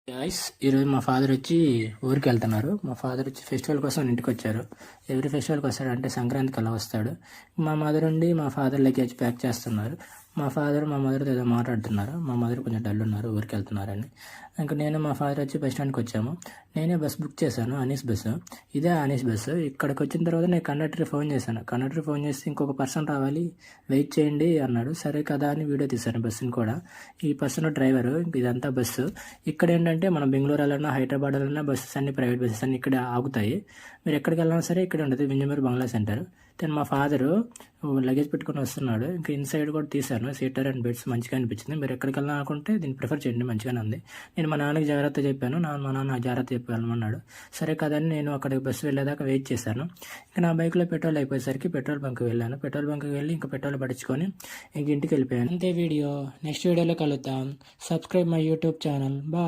Guys, ఈరోజు మా father వచ్చి ఊరికి వెళ్తున్నారు. మా ఫాదర్ వచ్చి ఫెస్టివల్ కోసం ఇంటికి వచ్చారు. ఎవ్రీ ఫెస్టివల్కి వస్తాడంటే సంక్రాంతికి అలా వస్తాడు. మా మదర్ ఉండి మా ఫాదర్ లగేజ్ ప్యాక్ చేస్తున్నారు. మా ఫాదర్ మా మదర్తో ఏదో మాట్లాడుతున్నారు. మా మదర్ కొంచెం డల్ ఉన్నారు, ఊరికి వెళ్తున్నారని. ఇంకా నేను మా ఫాదర్ వచ్చి బస్ స్టాండ్కి వచ్చాము. నేనే బస్ బుక్ చేశాను, అనీస్ బస్సు. ఇదే అనీస్ బస్సు. ఇక్కడికి వచ్చిన తర్వాత నేను కండక్టర్కి ఫోన్ చేశాను. కండక్టర్ ఫోన్ చేసి ఇంకొక పర్సన్ రావాలి, వెయిట్ చేయండి అన్నాడు. సరే కదా అని వీడియో తీశాను బస్సుని కూడా. ఈ పర్సన్ డ్రైవరు, ఇదంతా బస్సు. ఇక్కడ ఏంటంటే మనం బెంగళూరు వెళ్ళాలన్నా, హైదరాబాద్ వెళ్ళాలన్నా బస్సెస్ అన్ని ప్రైవేట్ బస్సెస్ అన్ని ఇక్కడ ఆగుతాయి. మీరు ఎక్కడికి వెళ్ళినా సరే ఇక్కడ ఉంటుంది, వింజమూరు బంగ్లా సెంటర్. దెన్ మా ఫాదరు లగేజ్ పెట్టుకొని వస్తున్నాడు. ఇంకా ఇన్సైడ్ కూడా తీశాను, సీటర్ అండ్ బెడ్స్ మంచిగా అనిపించింది. మీరు ఎక్కడికి వెళ్ళాలి అనుకుంటే దీన్ని ప్రిఫర్ చేయండి, మంచిగానే ఉంది. నేను మా నాన్నకి జాగ్రత్త చెప్పాను, మా నాన్న జాగ్రత్త చెప్పి వెళ్ళమన్నాడు. సరే కదని నేను అక్కడికి బస్సు వెళ్ళేదాకా వెయిట్ చేశాను. ఇంకా నా బైక్లో పెట్రోల్ అయిపోయేసరికి పెట్రోల్ బంక్కి వెళ్ళాను. పెట్రోల్ బంక్కి వెళ్ళి ఇంకా పెట్రోల్ పట్టించుకొని ఇంక ఇంటికి వెళ్ళిపోయాను. అంతే వీడియో. నెక్స్ట్ వీడియోలో కలుద్దాం. Subscribe my YouTube channel. Bye.